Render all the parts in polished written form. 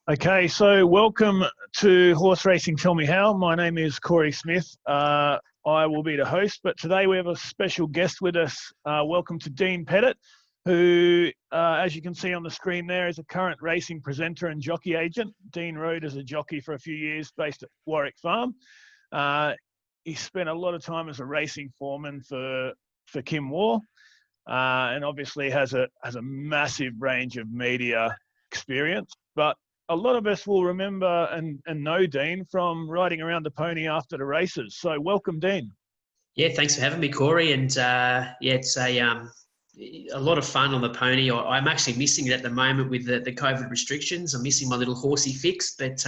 Okay, so welcome to Horse Racing Tell Me How. My name is Corey Smith. I will be the host, but today we have a special guest with us. Welcome to Dean Pettit, who, as you can see on the screen there, is a current racing presenter and jockey agent. Dean rode as a jockey for a few years based at Warwick Farm. He spent a lot of time as a racing foreman for Kim Waugh, and obviously has a massive range of media experience. But a lot of us will remember and know Dean from riding around the pony after the races. So welcome, Dean. Yeah, thanks for having me, Corey. And it's a lot of fun on the pony. I'm actually missing it at the moment with the COVID restrictions. I'm missing my little horsey fix, but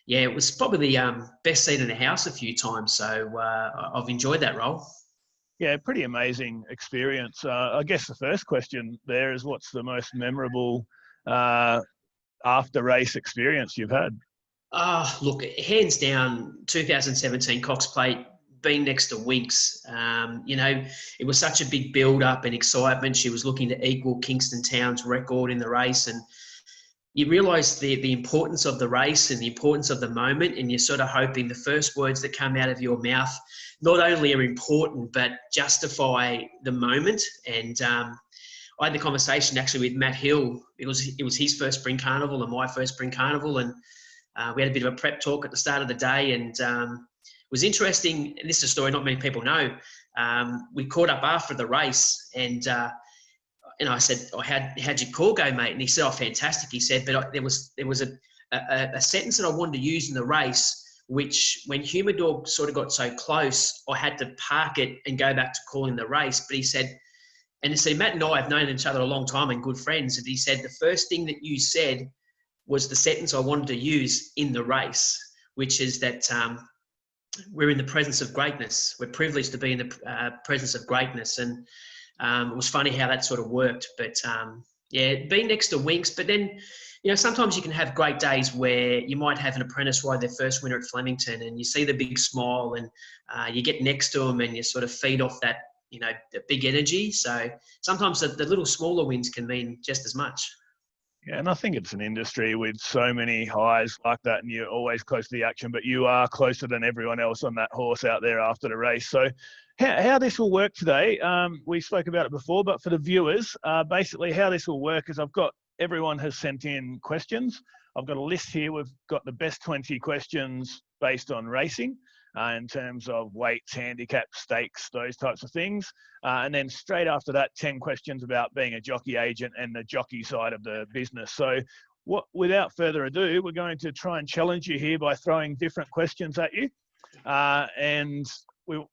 it was probably the best seat in the house a few times. So I've enjoyed that role. Yeah, pretty amazing experience. I guess the first question there is, what's the most memorable after race experience you've had? Look, hands down, 2017 Cox Plate, being next to Winks. It was such a big build-up and excitement. She was looking to equal Kingston Town's record in the race, and you realise the importance of the race and the importance of the moment, and you're sort of hoping the first words that come out of your mouth not only are important but justify the moment. And I had the conversation actually with Matt Hill. It was his first spring carnival and my first spring carnival, and we had a bit of a prep talk at the start of the day, and it was interesting. And this is a story not many people know. We caught up after the race, and I said, how'd your call go, mate? And he said, oh, fantastic. He said, but there was a sentence that I wanted to use in the race, which when Humidor sort of got so close, I had to park it and go back to calling the race. But he said, Matt and I have known each other a long time and good friends. And he said, the first thing that you said was the sentence I wanted to use in the race, which is that we're in the presence of greatness. We're privileged to be in the presence of greatness. And it was funny how that sort of worked. But being next to Winks. But then, sometimes you can have great days where you might have an apprentice ride their first winner at Flemington, and you see the big smile, and you get next to them and you sort of feed off that, the big energy. So sometimes the little smaller wins can mean just as much. Yeah, and I think it's an industry with so many highs like that, and you're always close to the action, but you are closer than everyone else on that horse out there after the race. So how this will work today, we spoke about it before, but for the viewers, basically how this will work is everyone has sent in questions. I've got a list here. We've got the best 20 questions based on racing, in terms of weights, handicaps, stakes, those types of things. And then straight after that, 10 questions about being a jockey agent and the jockey side of the business. So without further ado, we're going to try and challenge you here by throwing different questions at you. And we'll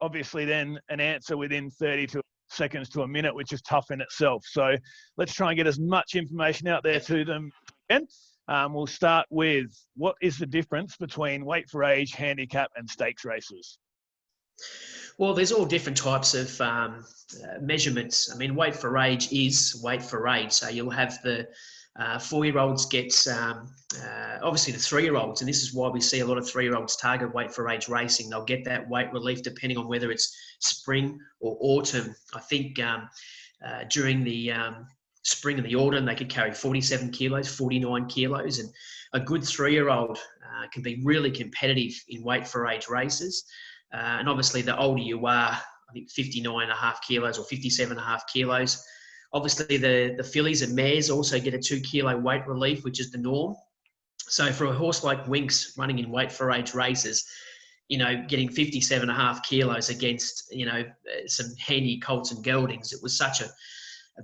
obviously then an answer within 30 seconds to a minute, which is tough in itself. So let's try and get as much information out there to them again. We'll start with, what is the difference between weight for age, handicap, and stakes races? Well, there's all different types of measurements. I mean, weight for age is weight for age. So you'll have the 4-year-olds get, obviously the 3-year-olds, and this is why we see a lot of 3-year-olds target weight for age racing. They'll get that weight relief depending on whether it's spring or autumn. I think during the spring and the autumn, they could carry 47 kilos, 49 kilos, and a good 3-year-old can be really competitive in weight for age races. And obviously, the older you are, I think 59.5 kilos or 57.5 kilos. Obviously, the fillies and mares also get a 2 kilo weight relief, which is the norm. So for a horse like Winks running in weight for age races, getting 57.5 kilos against, some handy colts and geldings, it was such a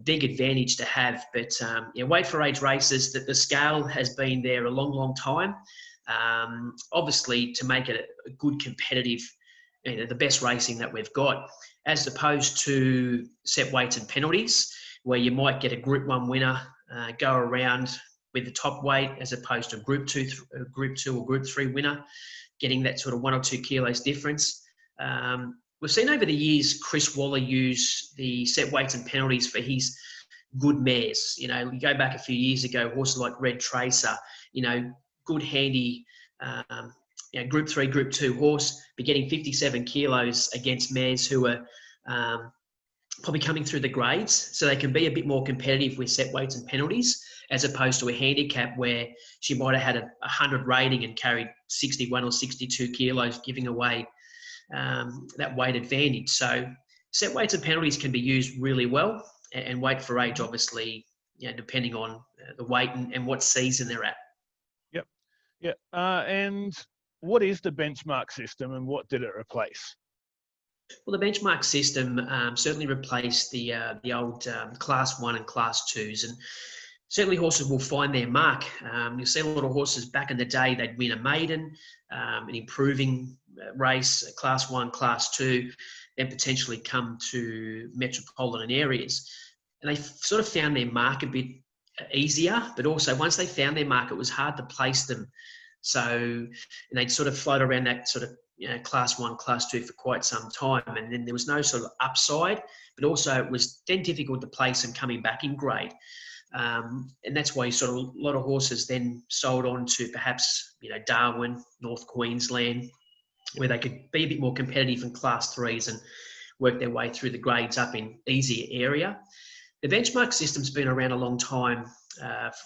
big advantage to have. But weight for age races, that the scale has been there a long, long time. Obviously, to make it a good competitive, the best racing that we've got, as opposed to set weights and penalties, where you might get a Group 1 winner go around with the top weight, as opposed to Group 2 or Group 3 winner getting that sort of 1 or 2 kilos difference. We've seen over the years Chris Waller use the set weights and penalties for his good mares. We go back a few years ago, horses like Red Tracer, good handy Group 3, Group 2 horse, be getting 57 kilos against mares who are probably coming through the grades, so they can be a bit more competitive with set weights and penalties, as opposed to a handicap where she might have had a 100 rating and carried 61 or 62 kilos, giving away that weight advantage. So set weights and penalties can be used really well, and weight for age, obviously, depending on the weight and what season they're at. Yep. Yeah. And what is the benchmark system, and what did it replace? Well, the benchmark system certainly replaced the old Class 1 and Class 2s, and certainly horses will find their mark. You'll see a lot of horses back in the day, they'd win a maiden, an improving race, a Class 1, Class 2, then potentially come to metropolitan areas. And they sort of found their mark a bit easier, but also once they found their mark, it was hard to place them. So, and they'd sort of float around that sort of Class 1, Class 2 for quite some time. And then there was no sort of upside, but also it was then difficult to place them coming back in grade. And that's why sort of a lot of horses then sold on to perhaps, Darwin, North Queensland, where they could be a bit more competitive in Class 3s and work their way through the grades up in easier area. The benchmark system's been around a long time,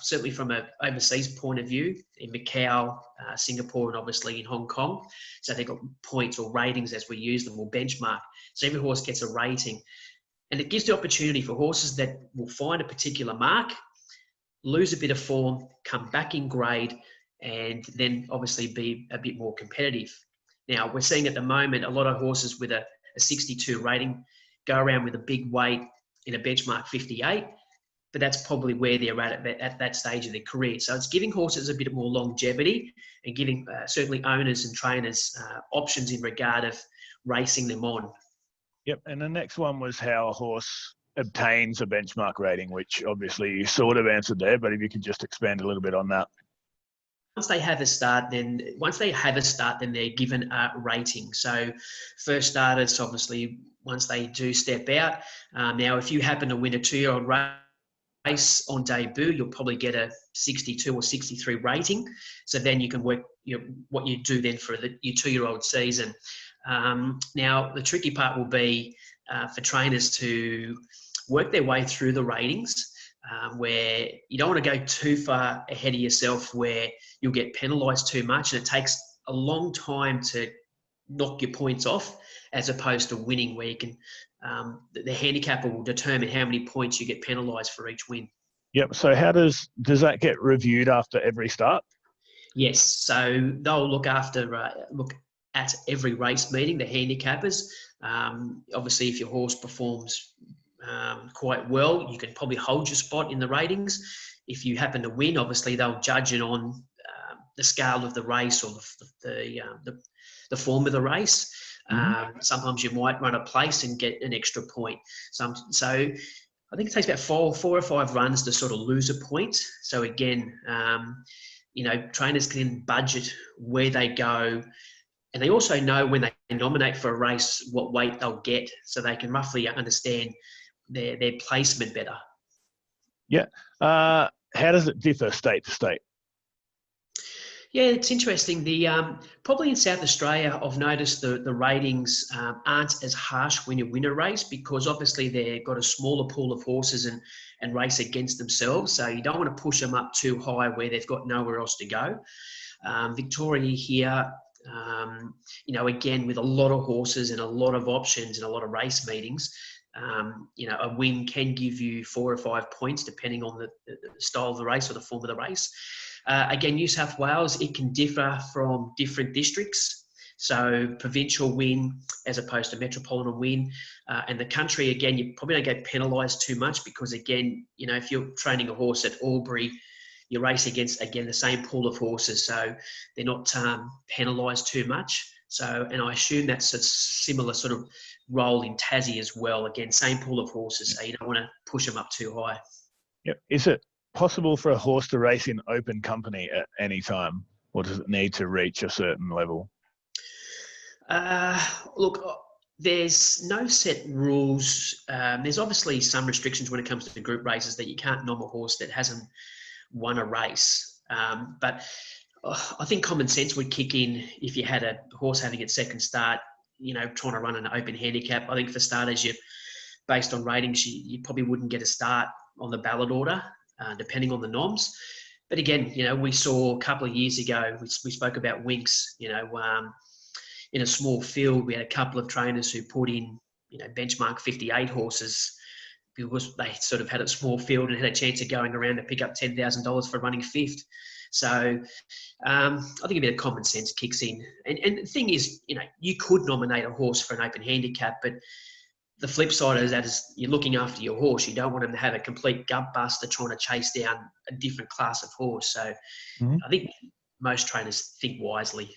certainly from an overseas point of view, in Macau, Singapore, and obviously in Hong Kong. So they've got points or ratings, as we use them, or benchmark. So every horse gets a rating. And it gives the opportunity for horses that will find a particular mark, lose a bit of form, come back in grade, and then obviously be a bit more competitive. Now, we're seeing at the moment a lot of horses with a 62 rating go around with a big weight in a benchmark 58, but that's probably where they're at that stage of their career. So it's giving horses a bit more longevity and giving certainly owners and trainers options in regard of racing them on. Yep. And the next one was how a horse obtains a benchmark rating, which obviously you sort of answered there, but if you could just expand a little bit on that. Once they have a start, then they're given a rating. So first starters, obviously, once they do step out. Now, if you happen to win a 2-year-old race on debut, you'll probably get a 62 or 63 rating. So then you can work what you do then for your 2-year-old season. Now, the tricky part will be for trainers to work their way through the ratings, where you don't want to go too far ahead of yourself where you'll get penalised too much, and it takes a long time to knock your points off, as opposed to winning, where you can the handicapper will determine how many points you get penalised for each win. Yep. So how does that get reviewed after every start? Yes. So they'll look at every race meeting, the handicappers. Obviously, if your horse performs quite well, you can probably hold your spot in the ratings. If you happen to win, obviously they'll judge it on the scale of the race or the form of the race. Sometimes you might run a place and get an extra point. So I think it takes about four or five runs to sort of lose a point. So again, trainers can budget where they go, and they also know when they nominate for a race what weight they'll get, so they can roughly understand their placement better. Yeah. How does it differ state to state? Yeah, it's interesting. Probably in South Australia, I've noticed the ratings aren't as harsh when you win a race, because obviously they've got a smaller pool of horses and race against themselves. So you don't want to push them up too high where they've got nowhere else to go. Victoria here, again, with a lot of horses and a lot of options and a lot of race meetings, a win can give you 4 or 5 points depending on the style of the race or the form of the race. Again, New South Wales, it can differ from different districts. So provincial win as opposed to metropolitan win. And the country, again, you probably don't get penalised too much, because, again, if you're training a horse at Albury, you race against, again, the same pool of horses. So they're not penalised too much. So, and I assume that's a similar sort of role in Tassie as well. Again, same pool of horses, so you don't want to push them up too high. Yep. Is it possible for a horse to race in open company at any time, or does it need to reach a certain level? Look, there's no set rules. There's obviously some restrictions when it comes to the group races, that you can't nom a horse that hasn't won a race. But I think common sense would kick in if you had a horse having its second start, trying to run an open handicap. I think for starters, you based on ratings, you probably wouldn't get a start on the ballot order, depending on the noms. But again, we saw a couple of years ago, we spoke about Winks, in a small field, we had a couple of trainers who put in, benchmark 58 horses because they sort of had a small field and had a chance of going around to pick up $10,000 for running fifth. So I think a bit of common sense kicks in. And the thing is, you could nominate a horse for an open handicap, but the flip side of that is you're looking after your horse. You don't want them to have a complete gut buster trying to chase down a different class of horse. So I think most trainers think wisely.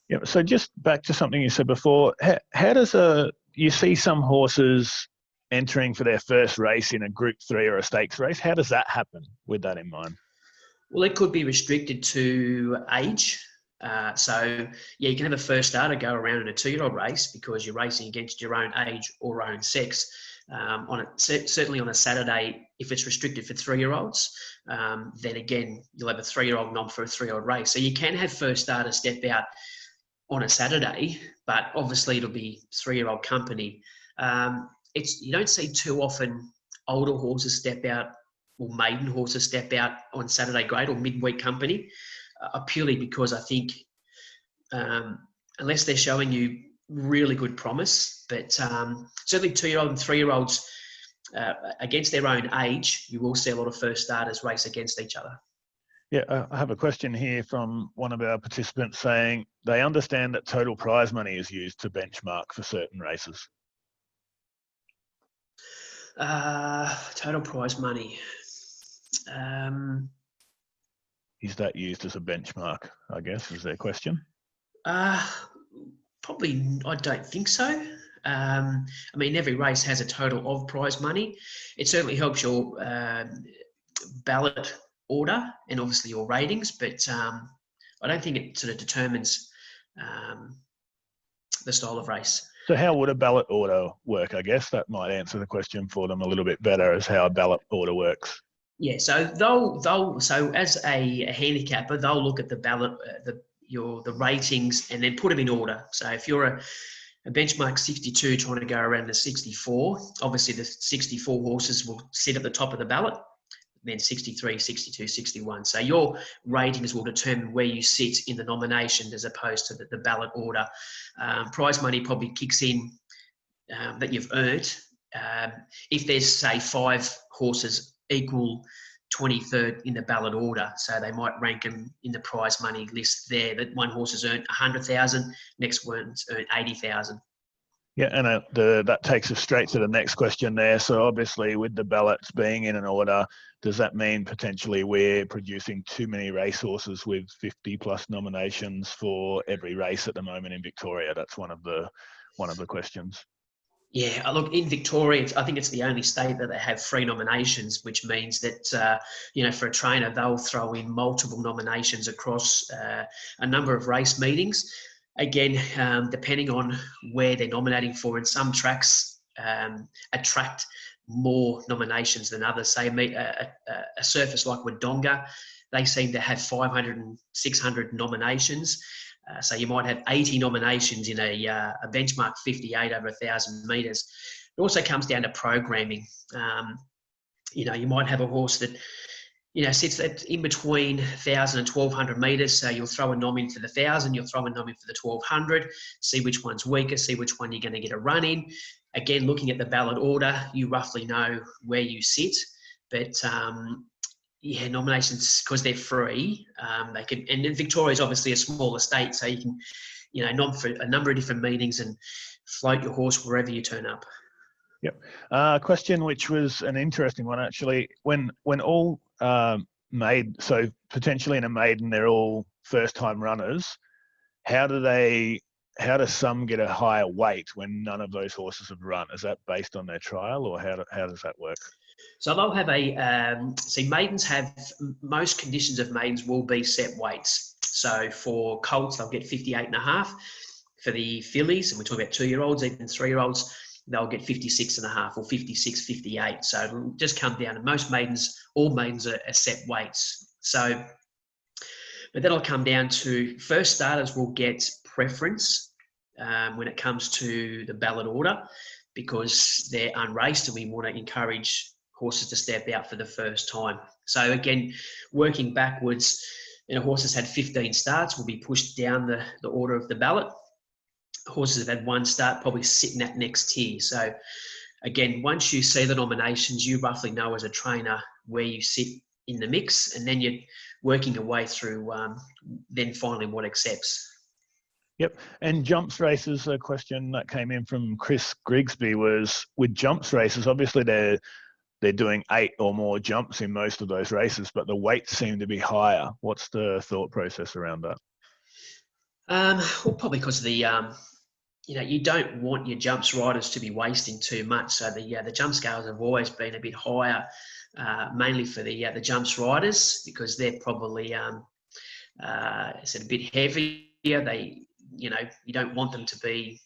Yeah. So just back to something you said before, how does you see some horses entering for their first race in a Group 3 or a stakes race? How does that happen with that in mind? Well, it could be restricted to age. So, you can have a first starter go around in a 2-year-old race because you're racing against your own age or own sex. Certainly on a Saturday, if it's restricted for 3-year-olds, then again, you'll have a 3-year-old nom for a 3-year-old race. So you can have first starters step out on a Saturday, but obviously it'll be 3-year-old company. You don't see too often older horses step out or maiden horses step out on Saturday grade or midweek company, purely because I think unless they're showing you really good promise, but certainly 2-year-old and 3-year-olds against their own age, you will see a lot of first starters race against each other. Yeah, I have a question here from one of our participants saying they understand that total prize money is used to benchmark for certain races. Total prize money. Is that used as a benchmark, I guess, is their question? Probably, I don't think so. Every race has a total of prize money. It certainly helps your ballot order and obviously your ratings, but I don't think it sort of determines the style of race. So how would a ballot order work? I guess that might answer the question for them a little bit better, as how a ballot order works. Yeah, so so as a handicapper, they'll look at the ballot, the ratings, and then put them in order. So if you're a benchmark 62 trying to go around the 64, obviously the 64 horses will sit at the top of the ballot, then 63, 62, 61. So your ratings will determine where you sit in the nomination as opposed to the ballot order. Prize money probably kicks in that you've earned. If there's, say, 5 horses equal 23rd in the ballot order, so they might rank them in the prize money list there. That one horse has earned 100,000, next one's earned 80,000. Yeah, and that takes us straight to the next question there. So obviously with the ballots being in an order, does that mean potentially we're producing too many racehorses with 50 plus nominations for every race at the moment in Victoria? That's one of the questions. Yeah, look, in Victoria, I think it's the only state that they have 3 nominations, which means that, for a trainer, they'll throw in multiple nominations across a number of race meetings. Again, depending on where they're nominating for, and some tracks attract more nominations than others. Say a surface like Wodonga, they seem to have 500 and 600 nominations. So you might have 80 nominations in a benchmark 58 over 1,000 metres. It also comes down to programming. You might have a horse that, sits in between 1,000 and 1,200 metres. So you'll throw a nom in for the 1,000, you'll throw a nom in for the 1,200, see which one's weaker, see which one you're going to get a run in. Again, looking at the ballot order, you roughly know where you sit. But yeah, nominations, because they're free, they can, and Victoria's obviously a smaller state, so you can, nom for a number of different meetings and float your horse wherever you turn up. Yep. Question which was an interesting one actually. When all so potentially in a maiden they're all first time runners, how does some get a higher weight when none of those horses have run? Is that based on their trial, or how does that work? So they'll have maidens have, most conditions of maidens will be set weights. So for colts, they'll get 58.5. For the fillies, and we're talking about 2-year-olds, even 3-year-olds, they'll get 56.5 or 56, 58. So it'll just come down to most maidens, all maidens are set weights. So, but that'll come down to first starters will get preference when it comes to the ballot order. because they're unraced, and we want to encourage horses to step out for the first time. So again, working backwards, horses had 15 starts will be pushed down the order of the ballot. Horses have had one start probably sitting that next tier. So again, once you see the nominations, you roughly know as a trainer where you sit in the mix, and then you're working your way through then finally what accepts. Yep. And jumps races, a question that came in from Chris Grigsby was, with jumps races, obviously they're doing 8 or more jumps in most of those races, but the weights seem to be higher. What's the thought process around that? Well, probably because of the you don't want your jumps riders to be wasting too much. So the jump scales have always been a bit higher, mainly for the jumps riders, because they're probably a bit heavier. You don't want them to be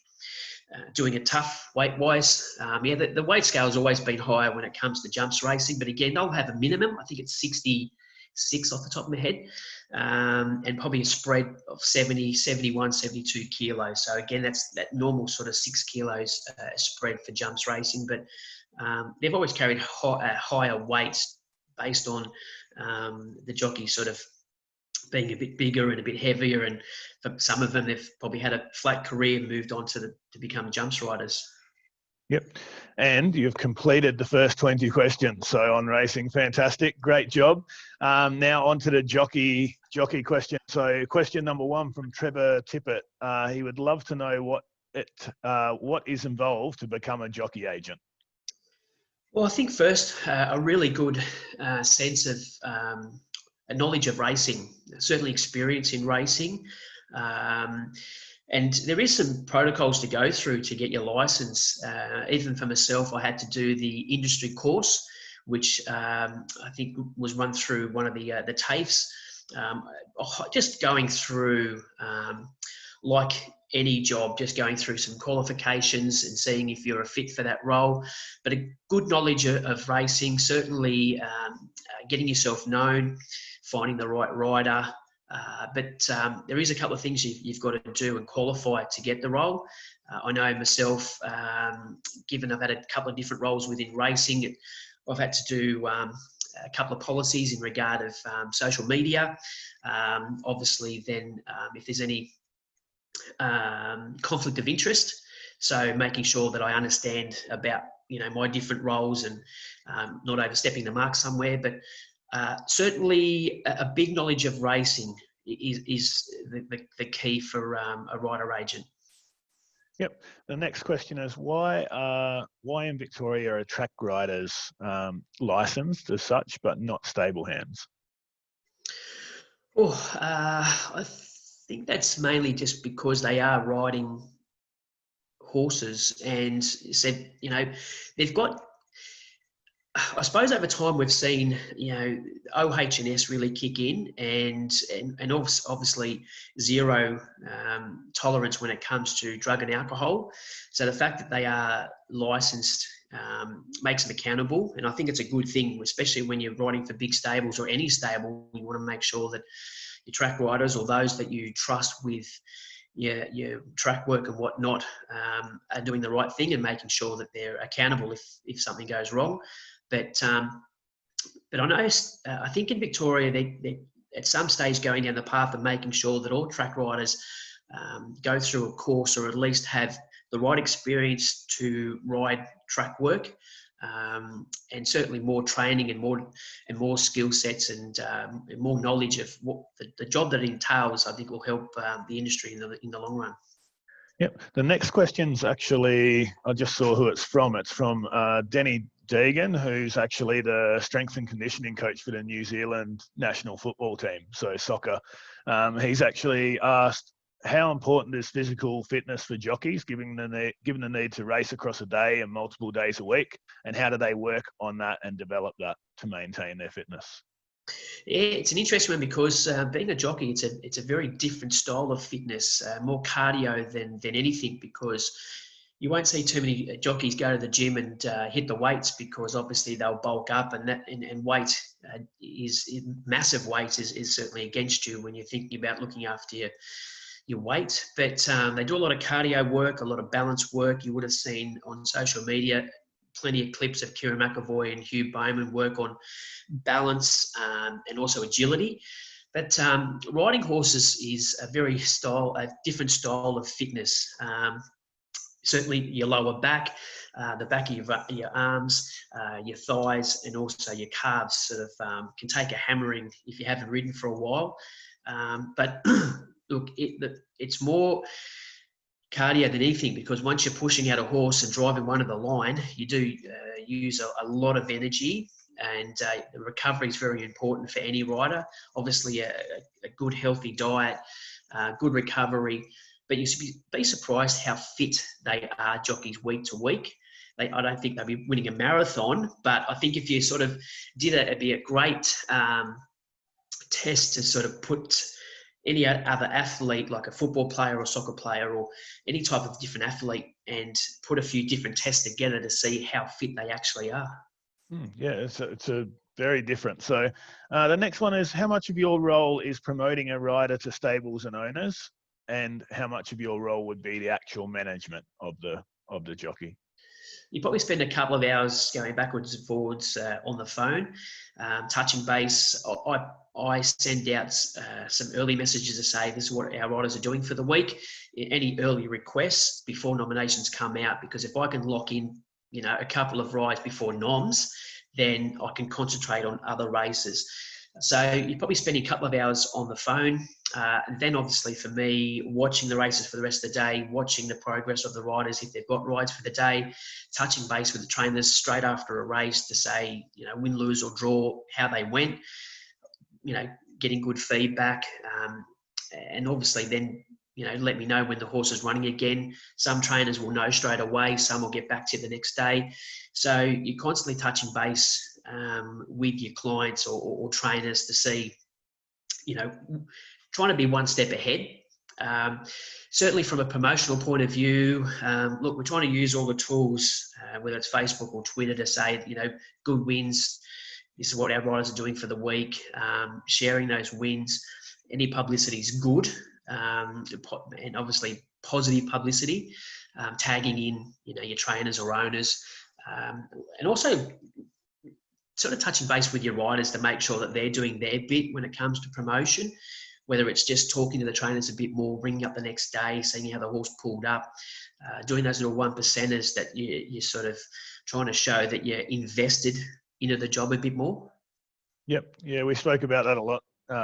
doing it tough weight-wise. The weight scale has always been higher when it comes to jumps racing, but again, they'll have a minimum. I think it's 66 off the top of my head, and probably a spread of 70, 71, 72 kilos. So again, that's that normal sort of 6 kilos spread for jumps racing, but they've always carried higher weights based on the jockey sort of being a bit bigger and a bit heavier, and for some of them, they've probably had a flat career and moved on to become jumps riders. Yep. And you've completed the first 20 questions. So on racing, fantastic. Great job. Now on to the jockey question. So question number 1 from Trevor Tippett. He would love to know what is involved to become a jockey agent. Well, I think first, a really good sense of a knowledge of racing, certainly experience in racing. And there is some protocols to go through to get your license. Even for myself, I had to do the industry course, which I think was run through one of the TAFEs. Just going through, like any job, just going through some qualifications and seeing if you're a fit for that role. But a good knowledge of racing, certainly getting yourself known, finding the right rider. But there is a couple of things you've got to do and qualify to get the role. I know myself, given I've had a couple of different roles within racing, I've had to do a couple of policies in regard of social media. Obviously, then if there's any conflict of interest, so making sure that I understand about my different roles and not overstepping the mark somewhere, but certainly a big knowledge of racing is the key for a rider agent. Yep. The next question is why in Victoria are track riders licensed as such but not stable hands? I think that's mainly just because they are riding horses, and said they've got. I suppose over time we've seen, OH&S really kick in, and obviously zero tolerance when it comes to drug and alcohol. So the fact that they are licensed makes them accountable, and I think it's a good thing, especially when you're riding for big stables or any stable. You want to make sure that your track riders or those that you trust with your track work and whatnot are doing the right thing and making sure that they're accountable if something goes wrong. But I noticed, I think in Victoria, they at some stage going down the path of making sure that all track riders go through a course, or at least have the right experience to ride track work, and certainly more training and more skill sets and more knowledge of what the job that it entails. I think will help the industry in the long run. Yep. The next question's actually, I just saw who it's from. It's from Denny Deegan, who's actually the strength and conditioning coach for the New Zealand national football team, so soccer. He's actually asked, how important is physical fitness for jockeys, given the need to race across a day and multiple days a week, and how do they work on that and develop that to maintain their fitness? Yeah, it's an interesting one because being a jockey, it's a very different style of fitness, more cardio than anything, because you won't see too many jockeys go to the gym and hit the weights, because obviously they'll bulk up, and weight is massive weight is certainly against you when you're thinking about looking after your your weight, but they do a lot of cardio work, a lot of balance work. You would have seen on social media plenty of clips of Kieran McAvoy and Hugh Bowman work on balance and also agility. But riding horses is a different style of fitness. Certainly your lower back, the back of your arms, your thighs, and also your calves sort of can take a hammering if you haven't ridden for a while. But look, it's more cardio than anything, because once you're pushing out a horse and driving one of the line, you do use a lot of energy, and the recovery is very important for any rider. Obviously, a good, healthy diet, good recovery. But you should be surprised how fit they are, jockeys, week to week. I don't think they'll be winning a marathon, but I think if you sort of did it, it'd be a great test to sort of put any other athlete, like a football player or soccer player or any type of different athlete, and put a few different tests together to see how fit they actually are. Yeah, it's a very different. So the next one is, how much of your role is promoting a rider to stables and owners, and how much of your role would be the actual management of the jockey? You probably spend a couple of hours going backwards and forwards on the phone, touching base. I send out some early messages to say this is what our riders are doing for the week. Any early requests before nominations come out, because if I can lock in, a couple of rides before noms, then I can concentrate on other races. So you're probably spending a couple of hours on the phone. And then obviously for me, watching the races for the rest of the day, watching the progress of the riders, if they've got rides for the day, touching base with the trainers straight after a race to say, win, lose or draw, how they went, getting good feedback. And obviously then, let me know when the horse is running again. Some trainers will know straight away. Some will get back to you the next day. So you're constantly touching base with your clients or trainers to see, trying to be one step ahead. Certainly from a promotional point of view, look, we're trying to use all the tools, whether it's Facebook or Twitter, to say, good wins. This is what our riders are doing for the week. Sharing those wins. Any publicity is good. And obviously positive publicity, tagging in, your trainers or owners, and also sort of touching base with your riders to make sure that they're doing their bit when it comes to promotion, whether it's just talking to the trainers a bit more, ringing up the next day, seeing how the horse pulled up, doing those little 1%ers that you're sort of trying to show that you're invested into the job a bit more. Yep. Yeah, we spoke about that a lot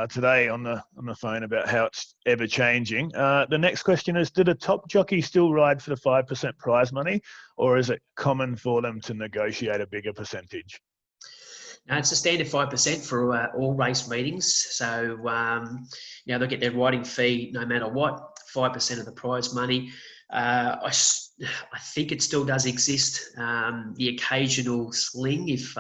today on the phone about how it's ever changing. The next question is, did a top jockey still ride for the 5% prize money, or is it common for them to negotiate a bigger percentage? Now, it's a standard 5% for all race meetings. So, they'll get their riding fee no matter what, 5% of the prize money. I think it still does exist. The occasional sling, if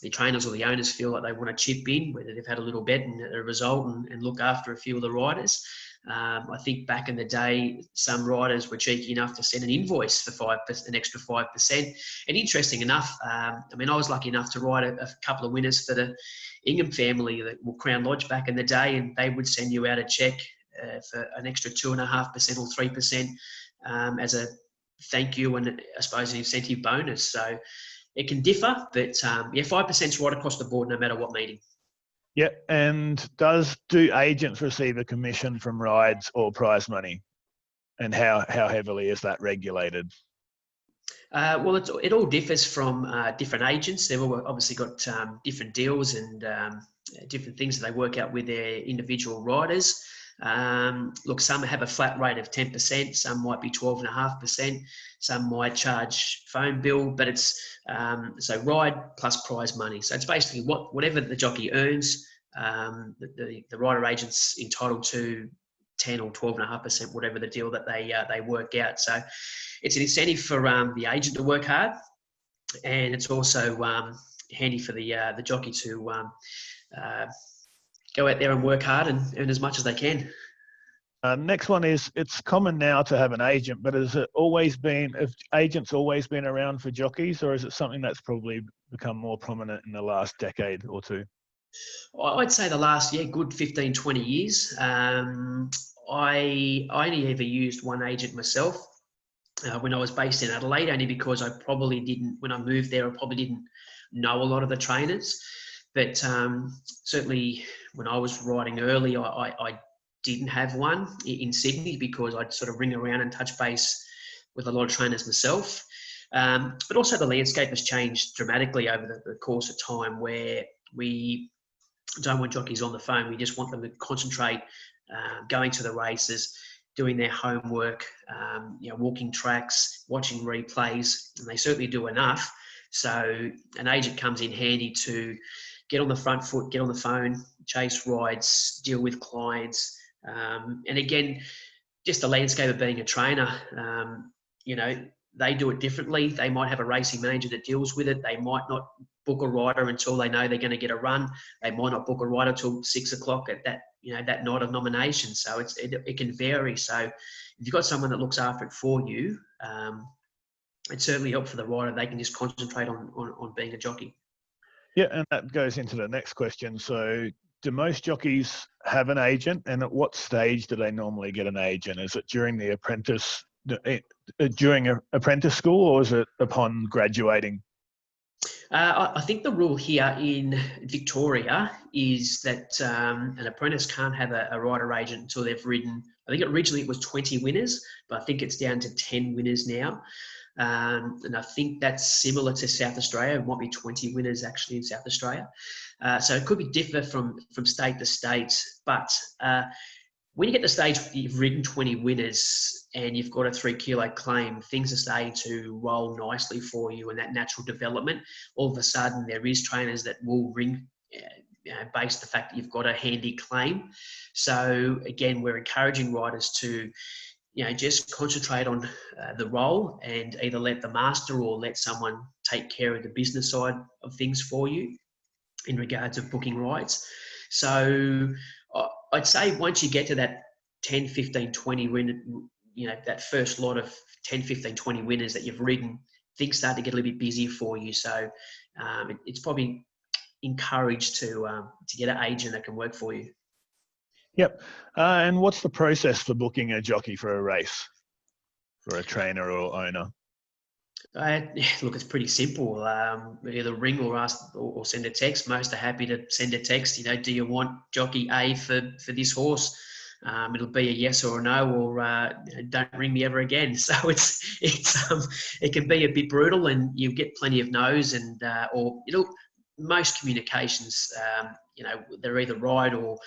the trainers or the owners feel like they want to chip in, whether they've had a little bet and a result and look after a few of the riders. I think back in the day, some riders were cheeky enough to send an invoice for an extra 5%. And interesting enough, I was lucky enough to ride a couple of winners for the Ingham family, the Crown Lodge back in the day, and they would send you out a check for an extra 2.5% or 3% as a thank you and I suppose an incentive bonus. So it can differ, but 5% is right across the board, no matter what meeting. Yeah, and do agents receive a commission from rides or prize money? And how heavily is that regulated? Well, it all differs from different agents. They've all obviously got different deals and different things that they work out with their individual riders. Look, some have a flat rate of 10%, some might be 12.5%, some might charge phone bill, but it's so ride plus prize money. So it's basically whatever the jockey earns, the rider agent's entitled to 10 or 12.5%, whatever the deal that they work out. So it's an incentive for the agent to work hard, and it's also handy for the jockey to go out there and work hard and earn as much as they can. Next one is, it's common now to have an agent, but have agents always been around for jockeys, or is it something that's probably become more prominent in the last decade or two? I'd say the last, good 15, 20 years. I only ever used one agent myself when I was based in Adelaide, only because I probably didn't, when I moved there, I probably didn't know a lot of the trainers. But certainly when I was riding early, I didn't have one in Sydney because I'd sort of ring around and touch base with a lot of trainers myself. But also the landscape has changed dramatically over the course of time, where we don't want jockeys on the phone. We just want them to concentrate, going to the races, doing their homework, walking tracks, watching replays, and they certainly do enough. So an agent comes in handy to get on the front foot, get on the phone, chase rides, deal with clients. And again, just the landscape of being a trainer, they do it differently. They might have a racing manager that deals with it. They might not book a rider until they know they're going to get a run. They might not book a rider till 6 o'clock at that night of nomination. So it can vary. So if you've got someone that looks after it for you, it certainly helps for the rider. They can just concentrate on being a jockey. Yeah, and that goes into the next question. So do most jockeys have an agent, and at what stage do they normally get an agent? Is it during the apprentice school, or is it upon graduating? I think the rule here in Victoria is that an apprentice can't have a rider agent until they've ridden. I think originally it was 20 winners, but I think it's down to 10 winners now. And I think that's similar to South Australia. It might be 20 winners actually in South Australia. So it could be different from state to state. But when you get to the stage where you've ridden 20 winners and you've got a 3 kilo claim, things are starting to roll nicely for you, and that natural development. All of a sudden, there is trainers that will ring based on the fact that you've got a handy claim. So again, we're encouraging riders to just concentrate on the role and either let the master or let someone take care of the business side of things for you in regards of booking rides. So I'd say once you get to that 10, 15, 20 win, that first lot of 10, 15, 20 winners that you've ridden, things start to get a little bit busy for you. So it's probably encouraged to get an agent that can work for you. Yep. And what's the process for booking a jockey for a race, for a trainer or owner? Look, it's pretty simple. Either ring or ask or send a text. Most are happy to send a text. Do you want jockey A for this horse? It'll be a yes or a no, or don't ring me ever again. So it can be a bit brutal, and you get plenty of no's, and most communications, they're either right or,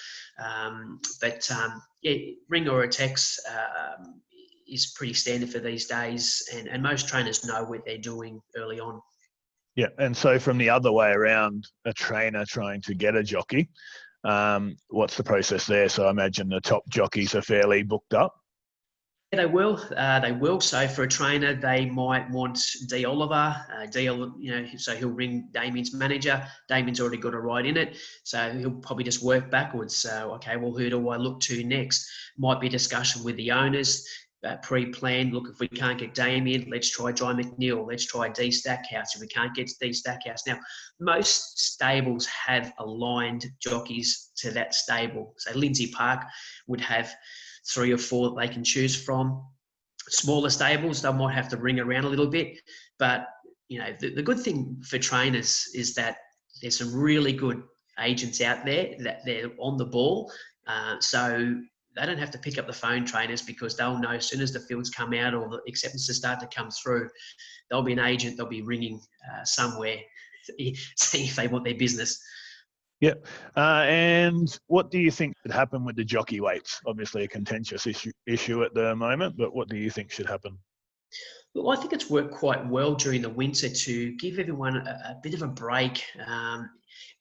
ring or a text is pretty standard for these days, and most trainers know what they're doing early on. Yeah, and so from the other way around, a trainer trying to get a jockey, what's the process there? So I imagine the top jockeys are fairly booked up. Yeah, they will. So for a trainer, they might want D. Oliver. So he'll ring Damien's manager. Damien's already got a ride in it, so he'll probably just work backwards. So, okay, well, who do I look to next? Might be a discussion with the owners, pre-planned. Look, if we can't get Damien, let's try Jai McNeil. Let's try D. Stackhouse. If we can't get D. Stackhouse. Now, most stables have aligned jockeys to that stable. So Lindsay Park would have 3 or 4 that they can choose from. Smaller stables, they might have to ring around a little bit. But, the good thing for trainers is that there's some really good agents out there that they're on the ball. So they don't have to pick up the phone, trainers, because they'll know as soon as the fields come out or the acceptances start to come through, there'll be an agent, they'll be ringing somewhere, seeing if they want their business. Yep. And what do you think should happen with the jockey weights? Obviously a contentious issue at the moment, but what do you think should happen? Well, I think it's worked quite well during the winter to give everyone a bit of a break.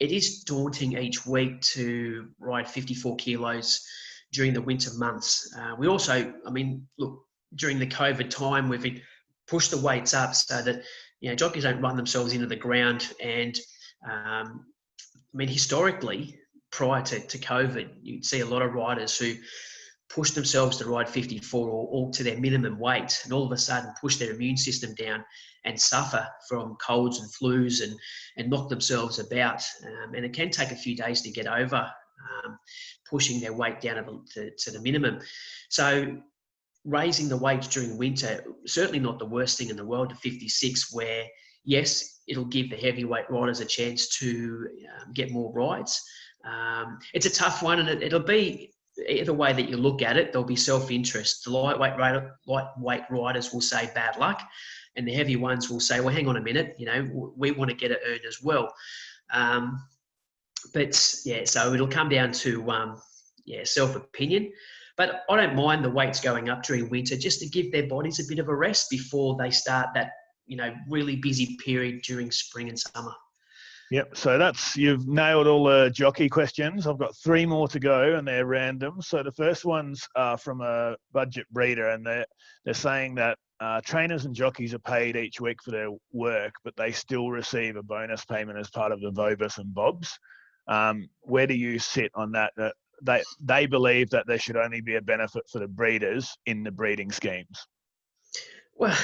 It is daunting each week to ride 54 kilos during the winter months. We also, during the COVID time, we've pushed the weights up so that, jockeys don't run themselves into the ground. And historically, prior to COVID, you'd see a lot of riders who push themselves to ride 54 or to their minimum weight, and all of a sudden push their immune system down and suffer from colds and flus and knock themselves about. And it can take a few days to get over pushing their weight down to the minimum. So raising the weight during winter, certainly not the worst thing in the world to 56, where, yes, it'll give the heavyweight riders a chance to get more rides. It's a tough one, and it'll be, either way that you look at it, there'll be self-interest. The lightweight riders will say bad luck, and the heavy ones will say, well, hang on a minute, we want to get it earned as well. But yeah, so it'll come down to self-opinion. But I don't mind the weights going up during winter, just to give their bodies a bit of a rest before they start that really busy period during spring and summer. Yep. So you've nailed all the jockey questions. I've got 3 more to go, and they're random. So the first one's from a budget breeder, and they're saying that trainers and jockeys are paid each week for their work, but they still receive a bonus payment as part of the Vobis and Bobs. Where do you sit on that? They believe that there should only be a benefit for the breeders in the breeding schemes. Well,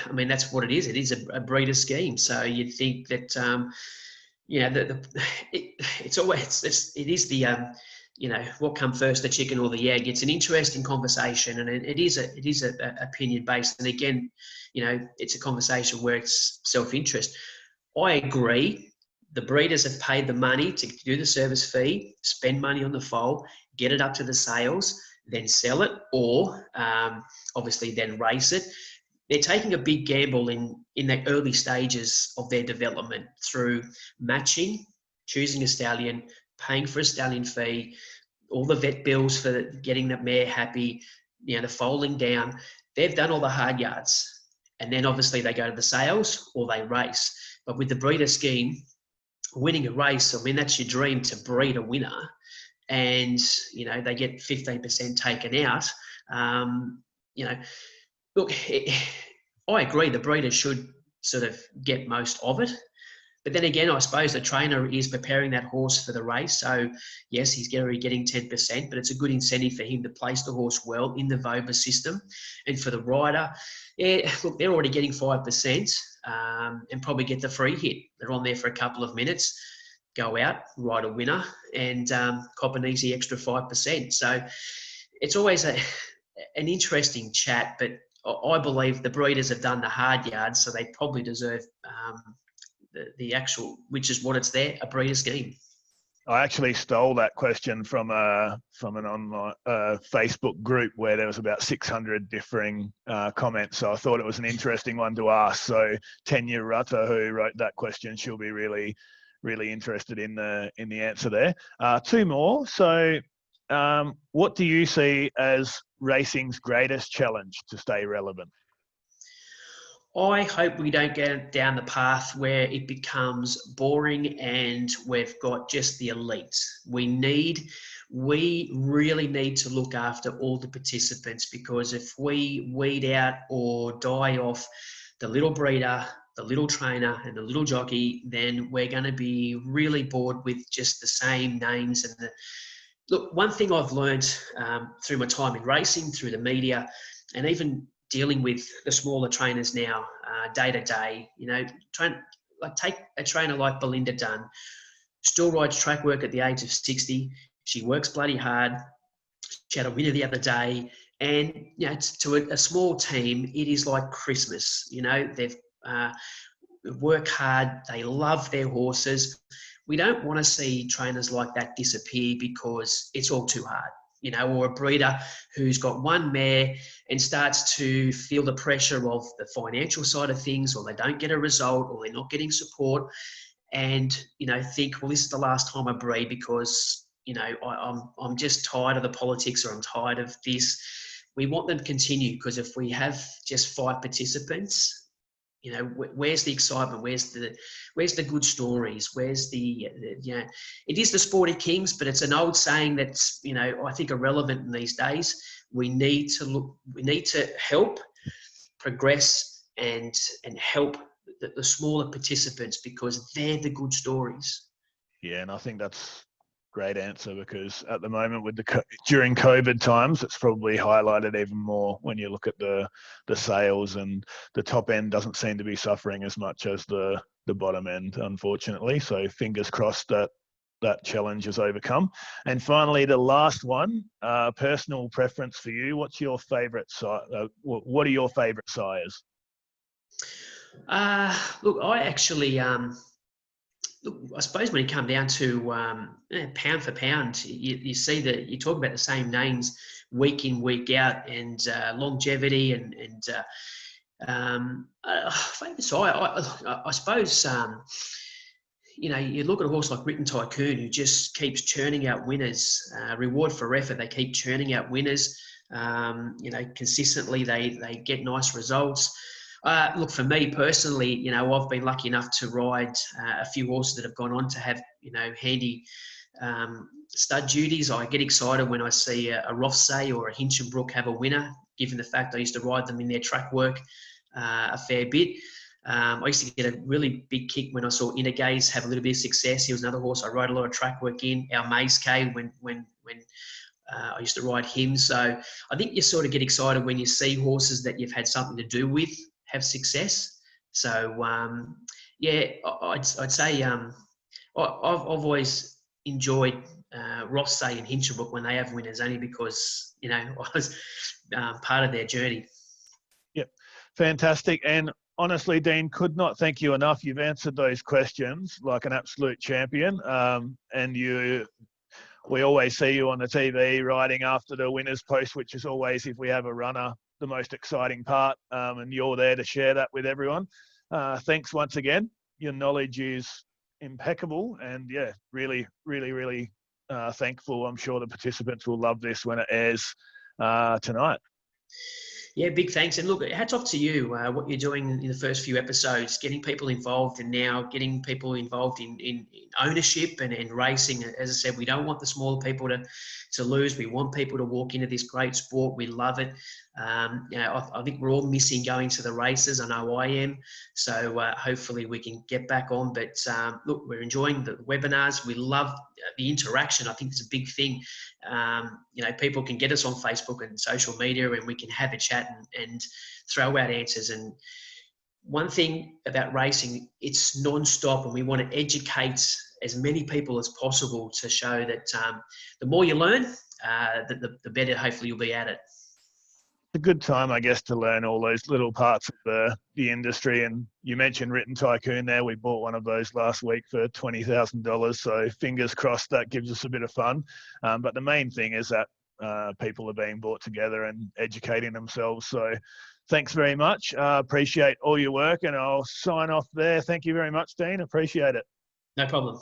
I mean, that's what it is. It is a breeder scheme. So you'd think that, it's always, it is the, what come first, the chicken or the egg? It's an interesting conversation, and it is a opinion based. And again, it's a conversation where it's self-interest. I agree. The breeders have paid the money to do the service fee, spend money on the foal, get it up to the sales, then sell it, or obviously then race it. They're taking a big gamble in the early stages of their development through matching, choosing a stallion, paying for a stallion fee, all the vet bills for getting the mare happy, the foaling down. They've done all the hard yards. And then obviously they go to the sales or they race. But with the breeder scheme, winning a race, I mean, that's your dream, to breed a winner, and they get 15% taken out. Look, I agree, the breeder should sort of get most of it, but then again, I suppose the trainer is preparing that horse for the race. So yes, he's getting 10%, but it's a good incentive for him to place the horse well in the Vobis system. And for the rider, look, they're already getting 5%. And probably get the free hit. They're on there for a couple of minutes, go out, ride a winner, and cop an easy extra 5%. So it's always an interesting chat, but I believe the breeders have done the hard yards, so they probably deserve the actual, which is what it's there, a breeder scheme. I actually stole that question from an online Facebook group where there was about 600 differing comments. So I thought it was an interesting one to ask. So Tanya Rutter, who wrote that question, she'll be really, really interested in the answer there. 2 more. So what do you see as racing's greatest challenge to stay relevant? I hope we don't get down the path where it becomes boring and we've got just the elite. We really need to look after all the participants, because if we weed out or die off the little breeder, the little trainer and the little jockey, then we're going to be really bored with just the same names. And look, one thing I've learned through my time in racing, through the media, and even dealing with the smaller trainers now, day to day, take a trainer like Belinda Dunn, still rides track work at the age of 60. She works bloody hard. She had a winner the other day, and to a small team, it is like Christmas. They've work hard. They love their horses. We don't want to see trainers like that disappear because it's all too hard. Or a breeder who's got one mare and starts to feel the pressure of the financial side of things, or they don't get a result, or they're not getting support, and think, well, this is the last time I breed because I'm just tired of the politics, or I'm tired of this. We want them to continue, because if we have just 5 participants, where's the excitement? Where's the good stories? Where's it is the Sporty Kings, but it's an old saying that's, I think irrelevant in these days. We need to help progress and help the smaller participants, because they're the good stories. Yeah, and I think that's great answer, because at the moment with during COVID times, it's probably highlighted even more when you look at the sales, and the top end doesn't seem to be suffering as much as the bottom end, unfortunately. So fingers crossed that challenge is overcome. And finally, the last one, personal preference for you. What's your favourite what are your favourite sires? Look, I actually, look, I suppose when it comes down to pound for pound, you see that you talk about the same names week in, week out, and longevity and favourite sire. I suppose. You look at a horse like Written Tycoon, who just keeps churning out winners. Reward for effort, they keep churning out winners. Consistently they get nice results. Look, for me personally, I've been lucky enough to ride a few horses that have gone on to have, handy stud duties. I get excited when I see a Rothsay or a Hinchinbrook have a winner, given the fact I used to ride them in their track work a fair bit. I used to get a really big kick when I saw Innergaze have a little bit of success. He was another horse I rode a lot of track work in. Our Maze K, when I used to ride him. So I think you sort of get excited when you see horses that you've had something to do with have success. So I'd say I've always enjoyed Rothsay and Hinchinbrook when they have winners, only because I was part of their journey. Yep, fantastic. And honestly, Dean, could not thank you enough. You've answered those questions like an absolute champion. And we always see you on the TV riding after the winners post, which is always, if we have a runner, the most exciting part. And you're there to share that with everyone. Thanks once again. Your knowledge is impeccable, and really, really, really thankful. I'm sure the participants will love this when it airs tonight. Yeah, big thanks. And look, hats off to you, what you're doing in the first few episodes, getting people involved, and now getting people involved in ownership and racing. As I said, we don't want the smaller people to lose. We want people to walk into this great sport. We love it. I think we're all missing going to the races. I know I am. So hopefully we can get back on. But look, we're enjoying the webinars. We love the interaction. I think it's a big thing. People can get us on Facebook and social media, and we can have a chat and throw out answers. And one thing about racing, it's non-stop, and we want to educate as many people as possible to show that the more you learn, the better hopefully you'll be at it. A good time, I guess, to learn all those little parts of the industry. And you mentioned Written Tycoon there. We bought one of those last week for $20,000. So fingers crossed that gives us a bit of fun. But the main thing is that people are being brought together and educating themselves. So thanks very much. Appreciate all your work, and I'll sign off there. Thank you very much, Dean. Appreciate it. No problem.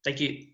Thank you.